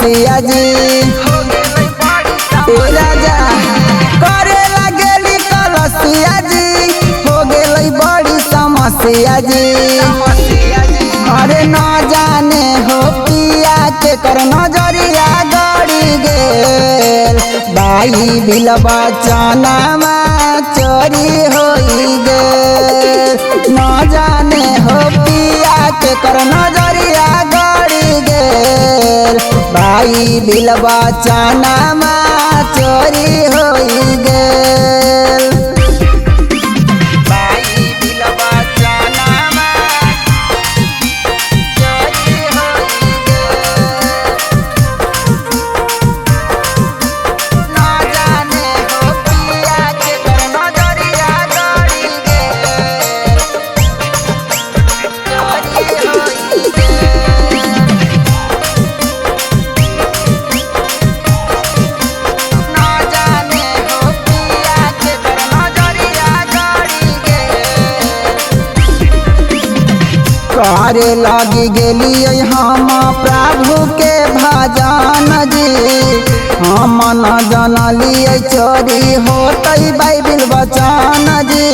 समस्या जी। ए राजा करे लगेली कलसिया जी, हो गेलै बड़ी समस्या जी। अरे न जाने हो पिया के कर नजरिया गड़ी गेल, बाई बिलबा चनामा चोरी होई गेल। न जाने हो पिया के कर नजरिया गड़ी गेल, बाई बिलबा चनामा चोरी होई गेल। करे लगी गेलिए हम प्रभु के भजन जी, हम न जनलिए चोरी होतै बाइबिल वचन जी।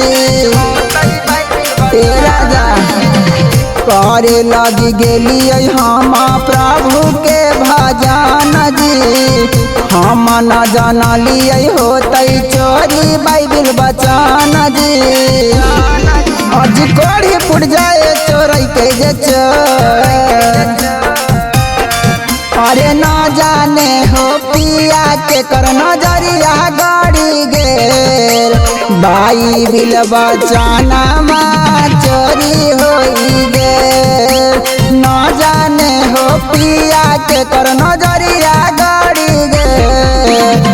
ए राजा करे लगी गेलिए हम प्रभु के भजन जी, हम न जनलिए होतै चोरी बाइबिल वचन जी। आज कोढ़ी फुट जाए चोरई के जे चोर, अरे न जाने हो पिया के कर नजरिया गड़ी गेल, बाई बिलबा चनामा चोरी होई गेल। न जाने हो पिया के कर नजरिया गड़ी गेल।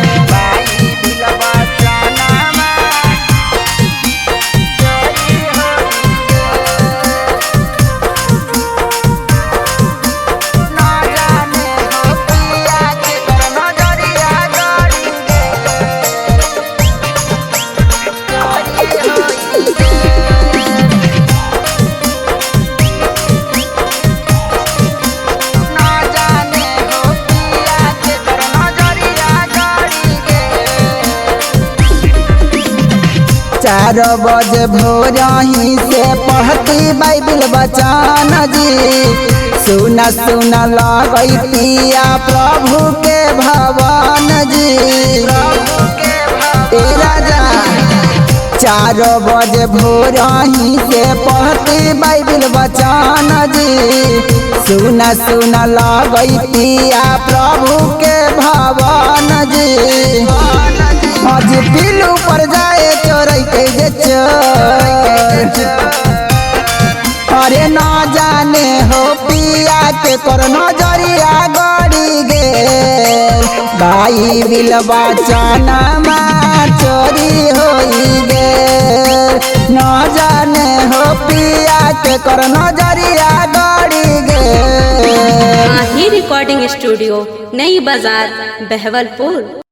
चार बजे भोरही से पढ़ती बाइबिल वचन जी, सुना सुना लगई पिया प्रभु के भवन जी। ए राजा 4 बजे भोरही से पढ़ती बाइबिल वचन जी, सुना सुना लगई पिया प्रभु के भवन जी। आज पिलू पर जाए चोरई के जे चोर, अरे न जाने हो पिया के कर नजरिया गड़ी गेल, बाई बिलबा चनामा चोरी होई गेल। न जाने हो पिया के कर नजरिया गड़ी गेल। माही रिकॉर्डिंग स्टूडियो, नई बाजार, बहवलपुर।